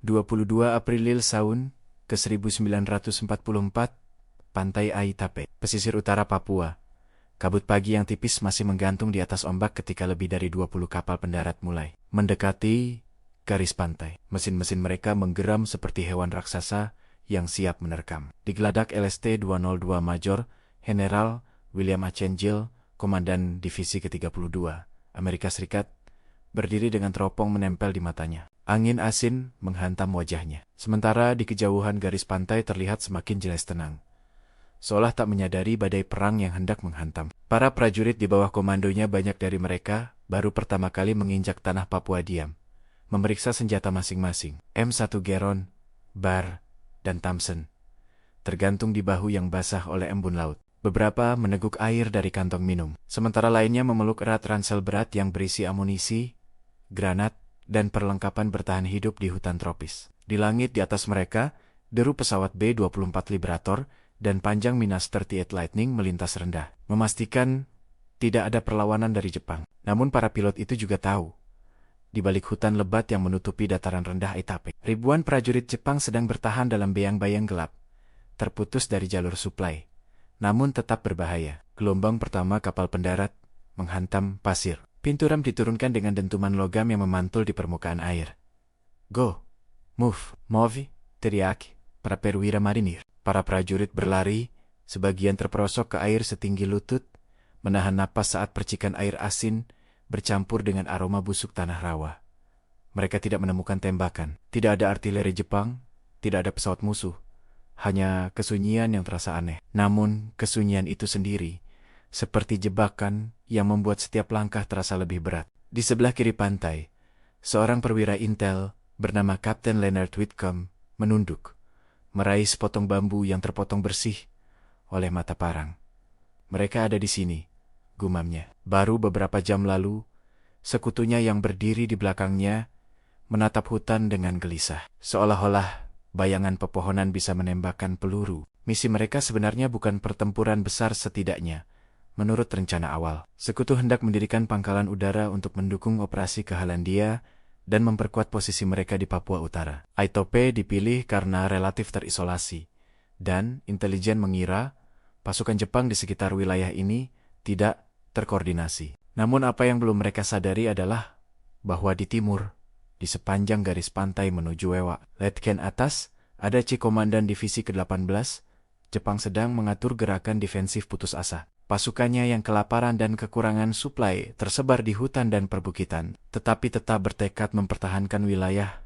22 April Tahun ke-1944, Pantai Aitape, pesisir utara Papua. Kabut pagi yang tipis masih menggantung di atas ombak ketika lebih dari 20 kapal pendarat mulai mendekati garis pantai. Mesin-mesin mereka menggeram seperti hewan raksasa yang siap menerkam. Di geladak LST-202 Major General William Gill, Komandan Divisi ke-32, Amerika Serikat, berdiri dengan teropong menempel di matanya. Angin asin menghantam wajahnya. Sementara di kejauhan garis pantai terlihat semakin jelas tenang, seolah tak menyadari badai perang yang hendak menghantam. Para prajurit di bawah komandonya, banyak dari mereka baru pertama kali menginjak tanah Papua diam, memeriksa senjata masing-masing. M1 Geron, Bar, dan Thompson tergantung di bahu yang basah oleh embun laut. Beberapa meneguk air dari kantong minum, sementara lainnya memeluk erat ransel berat yang berisi amunisi, granat, dan perlengkapan bertahan hidup di hutan tropis. Di langit di atas mereka, deru pesawat B-24 Liberator dan panjang Minas 38 Lightning melintas rendah, memastikan tidak ada perlawanan dari Jepang. Namun para pilot itu juga tahu, di balik hutan lebat yang menutupi dataran rendah Aitape, ribuan prajurit Jepang sedang bertahan dalam bayang-bayang gelap, terputus dari jalur suplai, namun tetap berbahaya. Gelombang pertama kapal pendarat menghantam pasir. Pintu rem diturunkan dengan dentuman logam yang memantul di permukaan air. Go! Move! Move! Teriak para perwira marinir. Para prajurit berlari, sebagian terperosok ke air setinggi lutut, menahan napas saat percikan air asin bercampur dengan aroma busuk tanah rawa. Mereka tidak menemukan tembakan. Tidak ada artileri Jepang, tidak ada pesawat musuh. Hanya kesunyian yang terasa aneh. Namun, kesunyian itu sendiri seperti jebakan yang membuat setiap langkah terasa lebih berat. Di sebelah kiri pantai, seorang perwira intel bernama Kapten Leonard Whitcomb menunduk, meraih sepotong bambu yang terpotong bersih oleh mata parang. Mereka ada di sini, gumamnya. Baru beberapa jam lalu, sekutunya yang berdiri di belakangnya menatap hutan dengan gelisah, seolah-olah bayangan pepohonan bisa menembakkan peluru. Misi mereka sebenarnya bukan pertempuran besar. Setidaknya menurut rencana awal, sekutu hendak mendirikan pangkalan udara untuk mendukung operasi ke Hollandia dan memperkuat posisi mereka di Papua Utara. Aitape dipilih karena relatif terisolasi, dan intelijen mengira pasukan Jepang di sekitar wilayah ini tidak terkoordinasi. Namun apa yang belum mereka sadari adalah bahwa di timur, di sepanjang garis pantai menuju Wewa, Letken atas, ada Komandan Divisi ke-18, Jepang sedang mengatur gerakan defensif putus asa. Pasukannya yang kelaparan dan kekurangan suplai tersebar di hutan dan perbukitan, tetapi tetap bertekad mempertahankan wilayah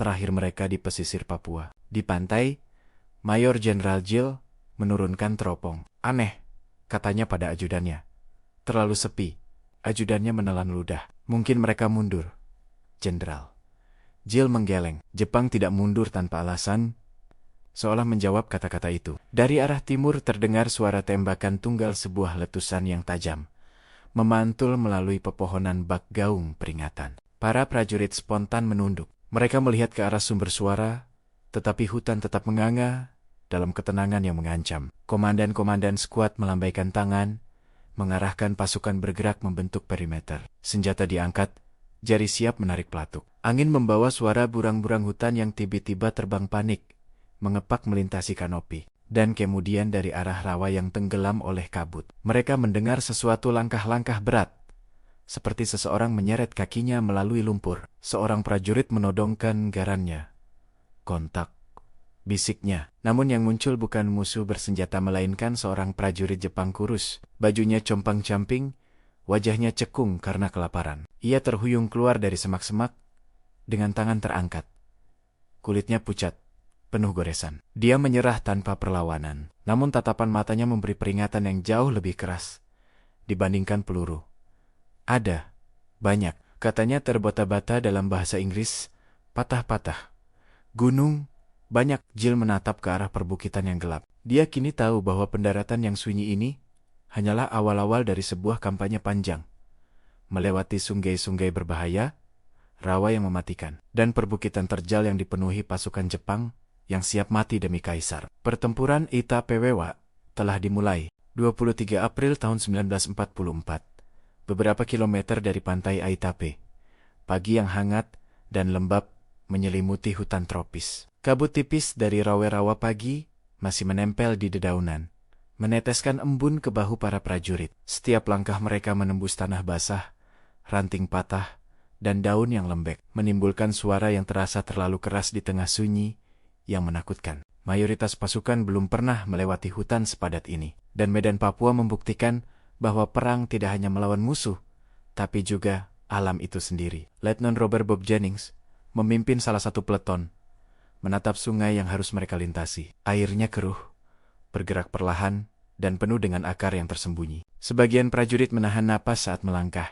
terakhir mereka di pesisir Papua. Di pantai, Mayor Jenderal Gill menurunkan teropong. Aneh, katanya pada ajudannya. Terlalu sepi. Ajudannya menelan ludah. Mungkin mereka mundur, Jenderal. Gill menggeleng. Jepang tidak mundur tanpa alasan, seolah menjawab kata-kata itu. Dari arah timur terdengar suara tembakan tunggal, sebuah letusan yang tajam memantul melalui pepohonan bak gaung peringatan. Para prajurit spontan menunduk. Mereka melihat ke arah sumber suara, tetapi hutan tetap menganga dalam ketenangan yang mengancam. Komandan-komandan skuad melambaikan tangan, mengarahkan pasukan bergerak membentuk perimeter. Senjata diangkat, jari siap menarik pelatuk. Angin membawa suara burang-burang hutan yang tiba-tiba terbang panik, mengepak melintasi kanopi, dan kemudian dari arah rawa yang tenggelam oleh kabut. Mereka mendengar sesuatu langkah-langkah berat, seperti seseorang menyeret kakinya melalui lumpur. Seorang prajurit menodongkan garannya. Kontak, bisiknya. Namun yang muncul bukan musuh bersenjata, melainkan seorang prajurit Jepang kurus. Bajunya compang-camping, wajahnya cekung karena kelaparan. Ia terhuyung keluar dari semak-semak dengan tangan terangkat. Kulitnya pucat, penuh goresan. Dia menyerah tanpa perlawanan. Namun tatapan matanya memberi peringatan yang jauh lebih keras dibandingkan peluru. Ada, banyak, katanya terbata-bata dalam bahasa Inggris, patah-patah. Gunung, banyak. Gill menatap ke arah perbukitan yang gelap. Dia kini tahu bahwa pendaratan yang sunyi ini hanyalah awal-awal dari sebuah kampanye panjang. Melewati sungai-sungai berbahaya, rawa yang mematikan, dan perbukitan terjal yang dipenuhi pasukan Jepang yang siap mati demi kaisar. Pertempuran Aitape Wewa telah dimulai 23 April tahun 1944, beberapa kilometer dari pantai Aitape. Pagi yang hangat dan lembab menyelimuti hutan tropis. Kabut tipis dari rawa-rawa pagi masih menempel di dedaunan, meneteskan embun ke bahu para prajurit. Setiap langkah mereka menembus tanah basah, ranting patah, dan daun yang lembek, menimbulkan suara yang terasa terlalu keras di tengah sunyi yang menakutkan. Mayoritas pasukan belum pernah melewati hutan sepadat ini, dan medan Papua membuktikan bahwa perang tidak hanya melawan musuh, tapi juga alam itu sendiri. Letnan Robert Bob Jennings memimpin salah satu peleton, menatap sungai yang harus mereka lintasi. Airnya keruh, bergerak perlahan, dan penuh dengan akar yang tersembunyi. Sebagian prajurit menahan napas saat melangkah,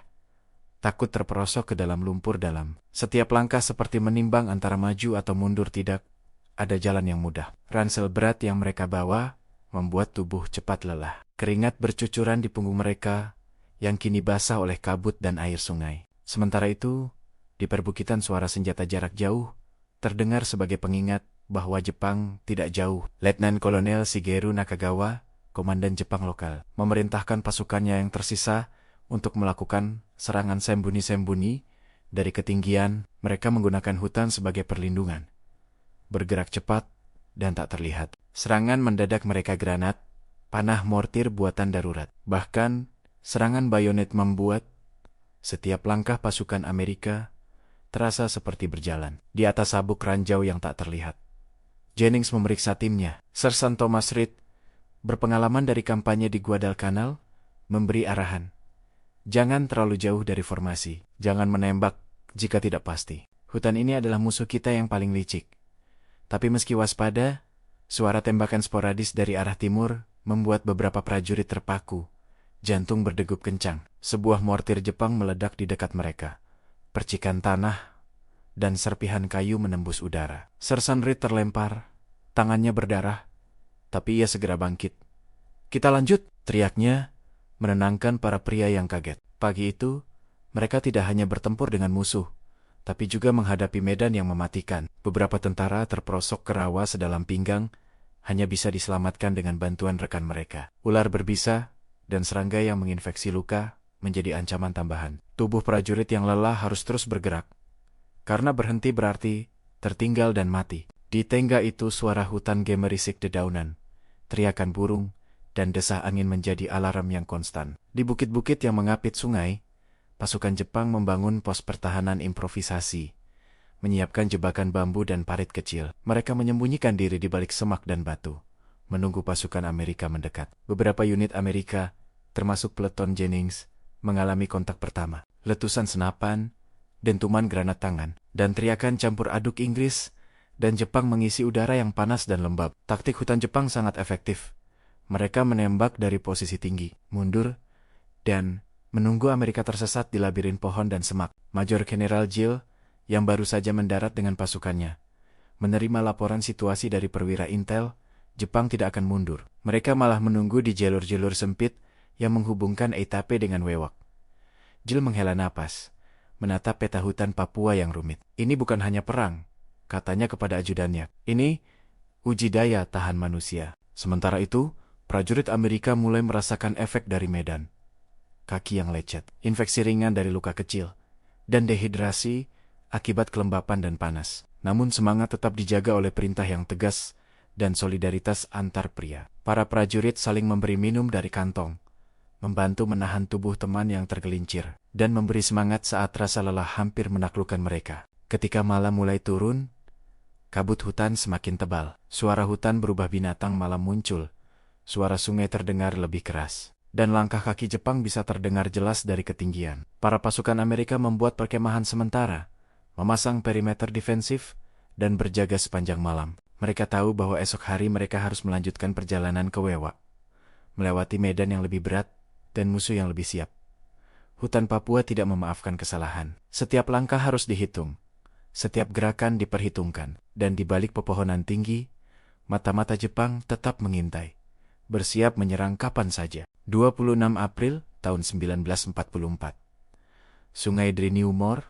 takut terperosok ke dalam lumpur dalam. Setiap langkah seperti menimbang antara maju atau mundur, tidak ada jalan yang mudah. Ransel berat yang mereka bawa membuat tubuh cepat lelah. Keringat bercucuran di punggung mereka yang kini basah oleh kabut dan air sungai. Sementara itu, di perbukitan suara senjata jarak jauh terdengar sebagai pengingat bahwa Jepang tidak jauh. Letnan Kolonel Shigeru Nakagawa, komandan Jepang lokal, memerintahkan pasukannya yang tersisa untuk melakukan serangan sembunyi-sembunyi dari ketinggian. Mereka menggunakan hutan sebagai perlindungan, bergerak cepat dan tak terlihat. Serangan mendadak mereka granat, panah mortir buatan darurat. Bahkan, serangan bayonet membuat setiap langkah pasukan Amerika terasa seperti berjalan di atas sabuk ranjau yang tak terlihat. Jennings memeriksa timnya. Sersan Thomas Reed, berpengalaman dari kampanye di Guadalcanal, memberi arahan. Jangan terlalu jauh dari formasi. Jangan menembak jika tidak pasti. Hutan ini adalah musuh kita yang paling licik. Tapi meski waspada, suara tembakan sporadis dari arah timur membuat beberapa prajurit terpaku. Jantung berdegup kencang. Sebuah mortir Jepang meledak di dekat mereka. Percikan tanah dan serpihan kayu menembus udara. Sersan Reed terlempar, tangannya berdarah, tapi ia segera bangkit. "Kita lanjut!" teriaknya, menenangkan para pria yang kaget. Pagi itu, mereka tidak hanya bertempur dengan musuh, tapi juga menghadapi medan yang mematikan. Beberapa tentara terperosok ke rawa sedalam pinggang, hanya bisa diselamatkan dengan bantuan rekan mereka. Ular berbisa dan serangga yang menginfeksi luka menjadi ancaman tambahan. Tubuh prajurit yang lelah harus terus bergerak, karena berhenti berarti tertinggal dan mati. Di tengga itu suara hutan gemerisik dedaunan, teriakan burung, dan desah angin menjadi alarm yang konstan. Di bukit-bukit yang mengapit sungai, pasukan Jepang membangun pos pertahanan improvisasi, menyiapkan jebakan bambu dan parit kecil. Mereka menyembunyikan diri di balik semak dan batu, menunggu pasukan Amerika mendekat. Beberapa unit Amerika, termasuk peleton Jennings, mengalami kontak pertama. Letusan senapan, dentuman granat tangan, dan teriakan campur aduk Inggris dan Jepang mengisi udara yang panas dan lembab. Taktik hutan Jepang sangat efektif. Mereka menembak dari posisi tinggi, mundur, dan menunggu Amerika tersesat di labirin pohon dan semak. Major General Gill, yang baru saja mendarat dengan pasukannya, menerima laporan situasi dari perwira intel. Jepang tidak akan mundur. Mereka malah menunggu di jalur-jalur sempit yang menghubungkan Etape dengan Wewak. Gill menghela napas, menatap peta hutan Papua yang rumit. "Ini bukan hanya perang," katanya kepada ajudannya. "Ini uji daya tahan manusia." Sementara itu, prajurit Amerika mulai merasakan efek dari medan. Kaki yang lecet, infeksi ringan dari luka kecil, dan dehidrasi akibat kelembapan dan panas. Namun semangat tetap dijaga oleh perintah yang tegas dan solidaritas antar pria. Para prajurit saling memberi minum dari kantong, membantu menahan tubuh teman yang tergelincir, dan memberi semangat saat rasa lelah hampir menaklukkan mereka. Ketika malam mulai turun, kabut hutan semakin tebal. Suara hutan berubah binatang malam muncul. Suara sungai terdengar lebih keras, dan langkah kaki Jepang bisa terdengar jelas dari ketinggian. Para pasukan Amerika membuat perkemahan sementara, memasang perimeter defensif, dan berjaga sepanjang malam. Mereka tahu bahwa esok hari mereka harus melanjutkan perjalanan ke Wewak, melewati medan yang lebih berat dan musuh yang lebih siap. Hutan Papua tidak memaafkan kesalahan. Setiap langkah harus dihitung, setiap gerakan diperhitungkan, dan di balik pepohonan tinggi, mata-mata Jepang tetap mengintai, bersiap menyerang kapan saja. 26 April tahun 1944. Sungai Driniumor,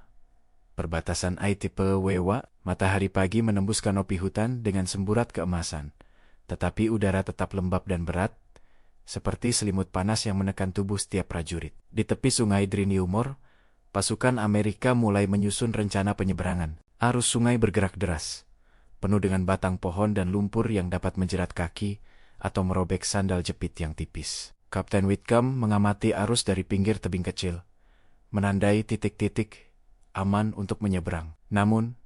perbatasan Aitipe Wewa. Matahari pagi menembus kanopi hutan dengan semburat keemasan, tetapi udara tetap lembab dan berat, seperti selimut panas yang menekan tubuh setiap prajurit. Di tepi sungai Driniumor, pasukan Amerika mulai menyusun rencana penyeberangan. Arus sungai bergerak deras, penuh dengan batang pohon dan lumpur yang dapat menjerat kaki atau merobek sandal jepit yang tipis. Kapten Whitcomb mengamati arus dari pinggir tebing kecil, menandai titik-titik aman untuk menyeberang. Namun,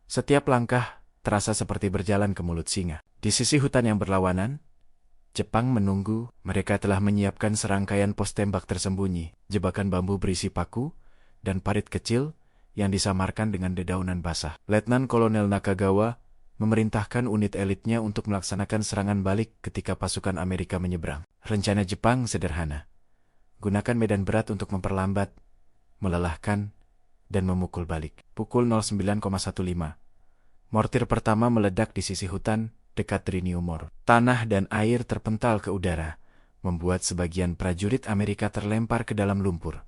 setiap langkah terasa seperti berjalan ke mulut singa. Di sisi hutan yang berlawanan, Jepang menunggu. Mereka telah menyiapkan serangkaian pos tembak tersembunyi, jebakan bambu berisi paku, dan parit kecil yang disamarkan dengan dedaunan basah. Letnan Kolonel Nakagawa memerintahkan unit elitnya untuk melaksanakan serangan balik ketika pasukan Amerika menyeberang. Rencana Jepang sederhana. Gunakan medan berat untuk memperlambat, melelahkan, dan memukul balik. Pukul 09,15. Mortir pertama meledak di sisi hutan dekat Driniumor. Tanah dan air terpental ke udara, membuat sebagian prajurit Amerika terlempar ke dalam lumpur.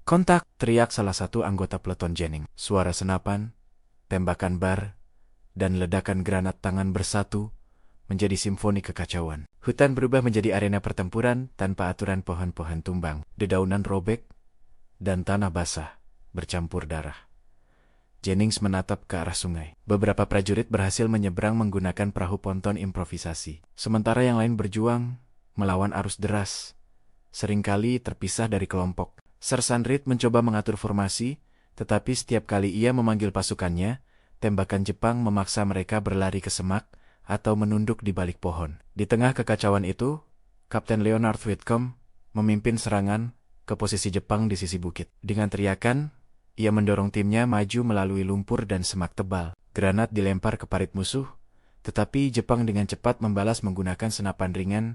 "Kontak!" teriak salah satu anggota peleton Jennings. Suara senapan, tembakan bar, dan ledakan granat tangan bersatu menjadi simfoni kekacauan. Hutan berubah menjadi arena pertempuran tanpa aturan. Pohon-pohon tumbang, dedaunan robek, dan tanah basah bercampur darah. Jennings menatap ke arah sungai. Beberapa prajurit berhasil menyeberang menggunakan perahu ponton improvisasi, sementara yang lain berjuang melawan arus deras, seringkali terpisah dari kelompok. Sersan Reed mencoba mengatur formasi, tetapi setiap kali ia memanggil pasukannya, tembakan Jepang memaksa mereka berlari ke semak atau menunduk di balik pohon. Di tengah kekacauan itu, Kapten Leonard Whitcomb memimpin serangan ke posisi Jepang di sisi bukit. Dengan teriakan, ia mendorong timnya maju melalui lumpur dan semak tebal. Granat dilempar ke parit musuh, tetapi Jepang dengan cepat membalas menggunakan senapan ringan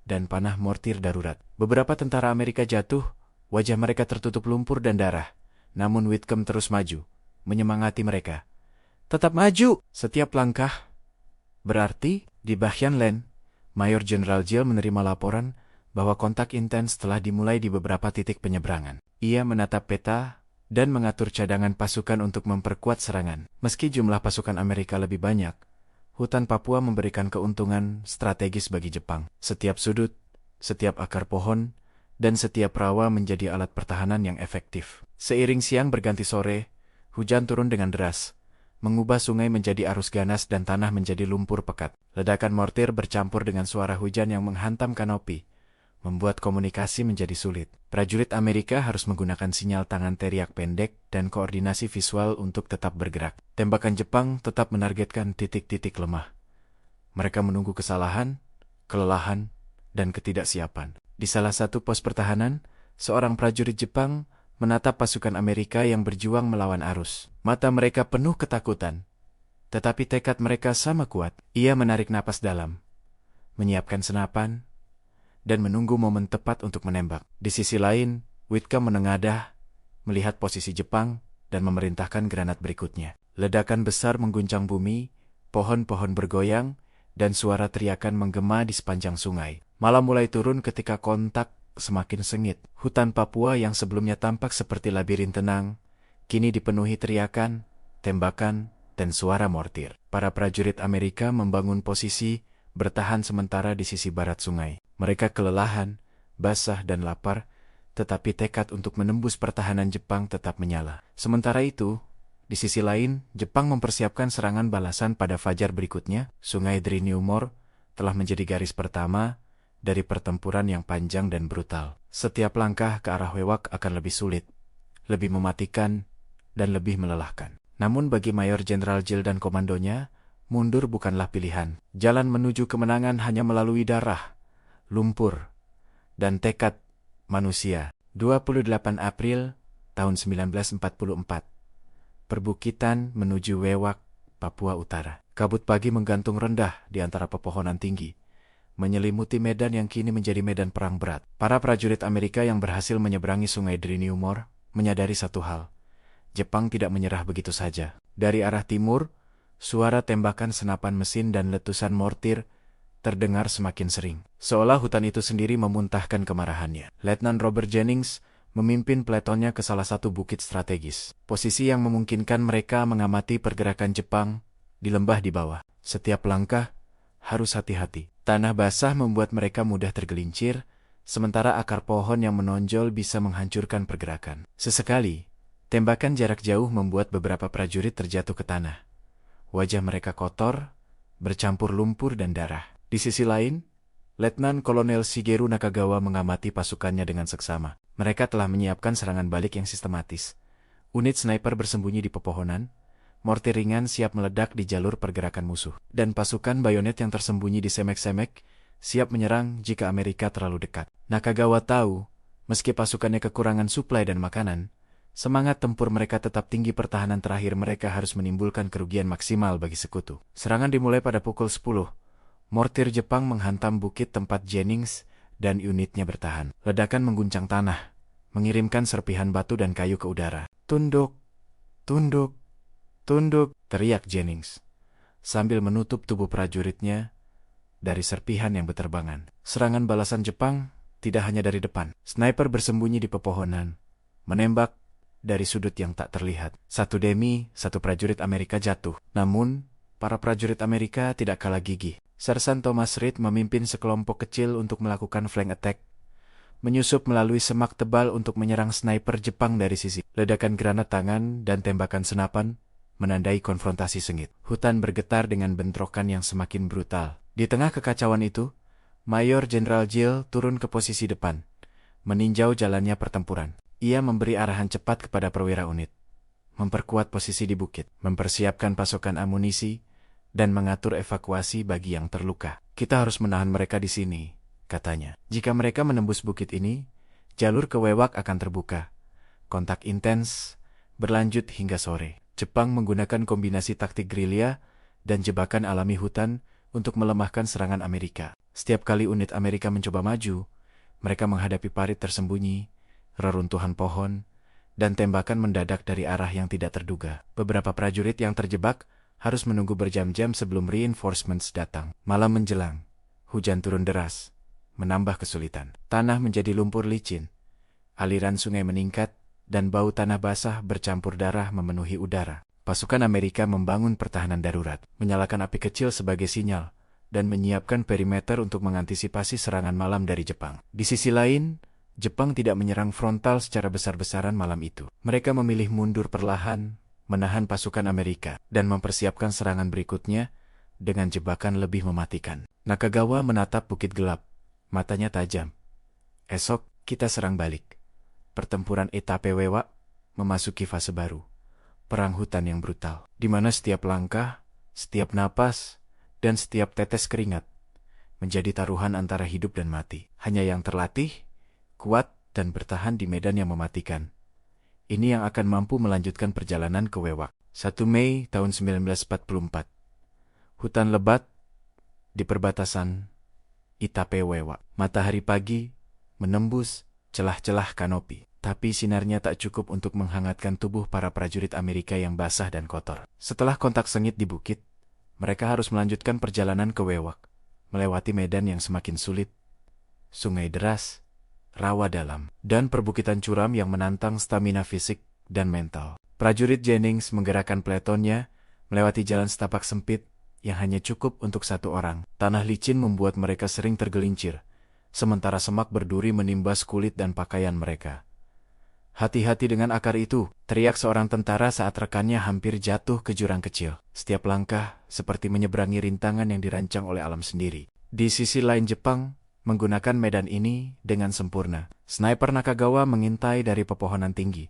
dan panah mortir darurat. Beberapa tentara Amerika jatuh, wajah mereka tertutup lumpur dan darah. Namun Whitcomb terus maju, menyemangati mereka. "Tetap maju!" Setiap langkah berarti. Di Bahianland, Mayor Jenderal Jill menerima laporan bahwa kontak intens telah dimulai di beberapa titik penyeberangan. Ia menatap peta dan mengatur cadangan pasukan untuk memperkuat serangan. Meski jumlah pasukan Amerika lebih banyak, hutan Papua memberikan keuntungan strategis bagi Jepang. Setiap sudut, setiap akar pohon, dan setiap rawa menjadi alat pertahanan yang efektif. Seiring siang berganti sore, hujan turun dengan deras, mengubah sungai menjadi arus ganas dan tanah menjadi lumpur pekat. Ledakan mortir bercampur dengan suara hujan yang menghantam kanopi, membuat komunikasi menjadi sulit. Prajurit Amerika harus menggunakan sinyal tangan teriak pendek dan koordinasi visual untuk tetap bergerak. Tembakan Jepang tetap menargetkan titik-titik lemah. Mereka menunggu kesalahan, kelelahan, dan ketidaksiapan. Di salah satu pos pertahanan, seorang prajurit Jepang menatap pasukan Amerika yang berjuang melawan arus. Mata mereka penuh ketakutan, tetapi tekad mereka sama kuat. Ia menarik napas dalam, menyiapkan senapan, dan menunggu momen tepat untuk menembak. Di sisi lain, Whitcomb menengadah, melihat posisi Jepang, dan memerintahkan granat berikutnya. Ledakan besar mengguncang bumi, pohon-pohon bergoyang, dan suara teriakan menggema di sepanjang sungai. Malam mulai turun ketika kontak semakin sengit. Hutan Papua yang sebelumnya tampak seperti labirin tenang, kini dipenuhi teriakan, tembakan, dan suara mortir. Para prajurit Amerika membangun posisi, bertahan sementara di sisi barat sungai. Mereka kelelahan, basah, dan lapar, tetapi tekad untuk menembus pertahanan Jepang tetap menyala. Sementara itu, di sisi lain, Jepang mempersiapkan serangan balasan pada fajar berikutnya. Sungai Driniumor telah menjadi garis pertama dari pertempuran yang panjang dan brutal. Setiap langkah ke arah Wewak akan lebih sulit, lebih mematikan, dan lebih melelahkan. Namun bagi Mayor Jenderal Jill dan komandonya, mundur bukanlah pilihan. Jalan menuju kemenangan hanya melalui darah, lumpur, dan tekad manusia. 28 April tahun 1944. Perbukitan menuju Wewak, Papua Utara. Kabut pagi menggantung rendah di antara pepohonan tinggi, menyelimuti medan yang kini menjadi medan perang berat. Para prajurit Amerika yang berhasil menyeberangi sungai Driniumor menyadari satu hal. Jepang tidak menyerah begitu saja. Dari arah timur, suara tembakan senapan mesin dan letusan mortir terdengar semakin sering. Seolah hutan itu sendiri memuntahkan kemarahannya. Letnan Robert Jennings memimpin peletonnya ke salah satu bukit strategis. Posisi yang memungkinkan mereka mengamati pergerakan Jepang di lembah di bawah. Setiap langkah harus hati-hati. Tanah basah membuat mereka mudah tergelincir, sementara akar pohon yang menonjol bisa menghancurkan pergerakan. Sesekali, Tembakan jarak jauh membuat beberapa prajurit terjatuh ke tanah. Wajah mereka kotor, bercampur lumpur dan darah. Di sisi lain, Letnan Kolonel Shigeru Nakagawa mengamati pasukannya dengan seksama. Mereka telah menyiapkan serangan balik yang sistematis. Unit sniper bersembunyi di pepohonan, mortir ringan siap meledak di jalur pergerakan musuh, dan pasukan bayonet yang tersembunyi di semek-semek siap menyerang jika Amerika terlalu dekat. Nakagawa tahu, meski pasukannya kekurangan suplai dan makanan, semangat tempur mereka tetap tinggi. Pertahanan terakhir mereka harus menimbulkan kerugian maksimal bagi sekutu. Serangan dimulai pada pukul 10. Mortir Jepang menghantam bukit tempat Jennings dan unitnya bertahan. Ledakan mengguncang tanah, mengirimkan serpihan batu dan kayu ke udara. "Tunduk, tunduk, tunduk," teriak Jennings, sambil menutup tubuh prajuritnya dari serpihan yang berterbangan. Serangan balasan Jepang tidak hanya dari depan. Sniper bersembunyi di pepohonan, menembak dari sudut yang tak terlihat. Satu demi satu prajurit Amerika jatuh. Namun, para prajurit Amerika tidak kalah gigih. Sersan Thomas Reed memimpin sekelompok kecil untuk melakukan flank attack, menyusup melalui semak tebal untuk menyerang sniper Jepang dari sisi. Ledakan granat tangan dan tembakan senapan menandai konfrontasi sengit. Hutan bergetar dengan bentrokan yang semakin brutal. Di tengah kekacauan itu, Mayor Jenderal Gill turun ke posisi depan, meninjau jalannya pertempuran. Ia memberi arahan cepat kepada perwira unit, memperkuat posisi di bukit, mempersiapkan pasokan amunisi, dan mengatur evakuasi bagi yang terluka. "Kita harus menahan mereka di sini," katanya. "Jika mereka menembus bukit ini, jalur ke Wewak akan terbuka." Kontak intens berlanjut hingga sore. Jepang menggunakan kombinasi taktik gerilya dan jebakan alami hutan untuk melemahkan serangan Amerika. Setiap kali unit Amerika mencoba maju, mereka menghadapi parit tersembunyi, reruntuhan pohon, dan tembakan mendadak dari arah yang tidak terduga. Beberapa prajurit yang terjebak harus menunggu berjam-jam sebelum reinforcements datang. Malam menjelang, hujan turun deras, menambah kesulitan. Tanah menjadi lumpur licin, aliran sungai meningkat, dan bau tanah basah bercampur darah memenuhi udara. Pasukan Amerika membangun pertahanan darurat, menyalakan api kecil sebagai sinyal, dan menyiapkan perimeter untuk mengantisipasi serangan malam dari Jepang. Di sisi lain, Jepang tidak menyerang frontal secara besar-besaran malam itu. Mereka memilih mundur perlahan, menahan pasukan Amerika, dan mempersiapkan serangan berikutnya dengan jebakan lebih mematikan. Nakagawa menatap bukit gelap, matanya tajam. "Esok, kita serang balik." Pertempuran etape Wewak memasuki fase baru. Perang hutan yang brutal, di mana setiap langkah, setiap napas, dan setiap tetes keringat menjadi taruhan antara hidup dan mati. Hanya yang terlatih, kuat, dan bertahan di medan yang mematikan, ini yang akan mampu melanjutkan perjalanan ke Wewak. 1 Mei tahun 1944. Hutan lebat di perbatasan Itape Wewak. Matahari pagi menembus celah-celah kanopi, tapi sinarnya tak cukup untuk menghangatkan tubuh para prajurit Amerika yang basah dan kotor. Setelah kontak sengit di bukit, mereka harus melanjutkan perjalanan ke Wewak, melewati medan yang semakin sulit, sungai deras, rawa dalam, dan perbukitan curam yang menantang stamina fisik dan mental. Prajurit Jennings menggerakkan peletonnya melewati jalan setapak sempit yang hanya cukup untuk satu orang. Tanah licin membuat mereka sering tergelincir, sementara semak berduri menimbas kulit dan pakaian mereka. "Hati-hati dengan akar itu," teriak seorang tentara saat rekannya hampir jatuh ke jurang kecil. Setiap langkah seperti menyeberangi rintangan yang dirancang oleh alam sendiri. Di sisi lain Jepang menggunakan medan ini dengan sempurna. Sniper Nakagawa mengintai dari pepohonan tinggi,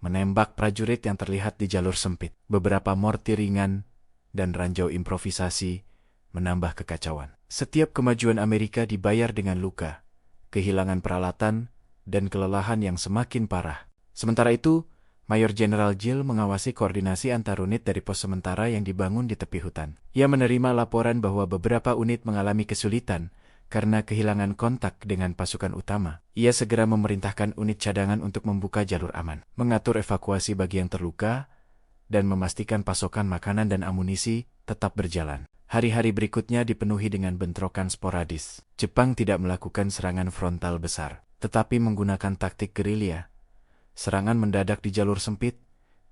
menembak prajurit yang terlihat di jalur sempit. Beberapa mortir ringan dan ranjau improvisasi menambah kekacauan. Setiap kemajuan Amerika dibayar dengan luka, kehilangan peralatan, dan kelelahan yang semakin parah. Sementara itu, Mayor Jenderal Gill mengawasi koordinasi antar unit dari pos sementara yang dibangun di tepi hutan. Ia menerima laporan bahwa beberapa unit mengalami kesulitan karena kehilangan kontak dengan pasukan utama. Ia segera memerintahkan unit cadangan untuk membuka jalur aman, mengatur evakuasi bagi yang terluka, dan memastikan pasokan makanan dan amunisi tetap berjalan. Hari-hari berikutnya dipenuhi dengan bentrokan sporadis. Jepang tidak melakukan serangan frontal besar, tetapi menggunakan taktik gerilya. Serangan mendadak di jalur sempit,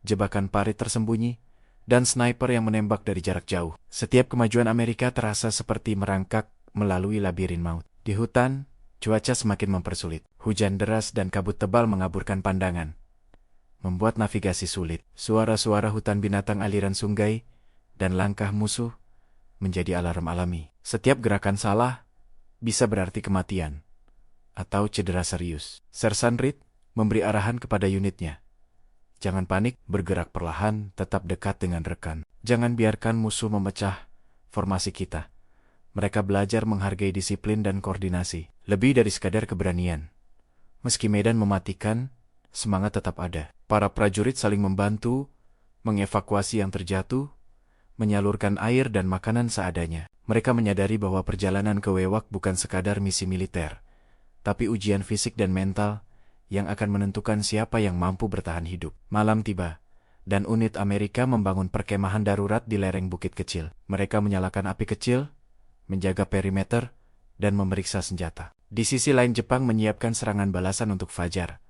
jebakan parit tersembunyi, dan sniper yang menembak dari jarak jauh. Setiap kemajuan Amerika terasa seperti merangkak melalui labirin maut. Di hutan, cuaca semakin mempersulit. Hujan deras dan kabut tebal mengaburkan pandangan, membuat navigasi sulit. Suara-suara hutan binatang, aliran sungai, dan langkah musuh menjadi alarm alami. Setiap gerakan salah bisa berarti kematian atau cedera serius. Sersan Reed memberi arahan kepada unitnya. Jangan panik, bergerak perlahan, tetap dekat dengan rekan. Jangan biarkan musuh memecah formasi kita. Mereka belajar menghargai disiplin dan koordinasi, lebih dari sekadar keberanian. Meski medan mematikan, semangat tetap ada. Para prajurit saling membantu, mengevakuasi yang terjatuh, menyalurkan air dan makanan seadanya. Mereka menyadari bahwa perjalanan ke Wewak bukan sekadar misi militer, tapi ujian fisik dan mental yang akan menentukan siapa yang mampu bertahan hidup. Malam tiba, dan unit Amerika membangun perkemahan darurat di lereng bukit kecil. Mereka menyalakan api kecil, menjaga perimeter, dan memeriksa senjata. Di sisi lain, Jepang menyiapkan serangan balasan untuk Fajar,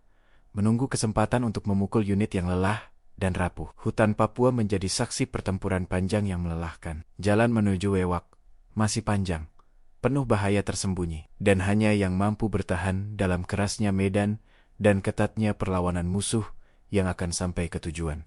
menunggu kesempatan untuk memukul unit yang lelah dan rapuh. Hutan Papua menjadi saksi pertempuran panjang yang melelahkan. Jalan menuju Wewak masih panjang, penuh bahaya tersembunyi, dan hanya yang mampu bertahan dalam kerasnya medan dan ketatnya perlawanan musuh yang akan sampai ke tujuan.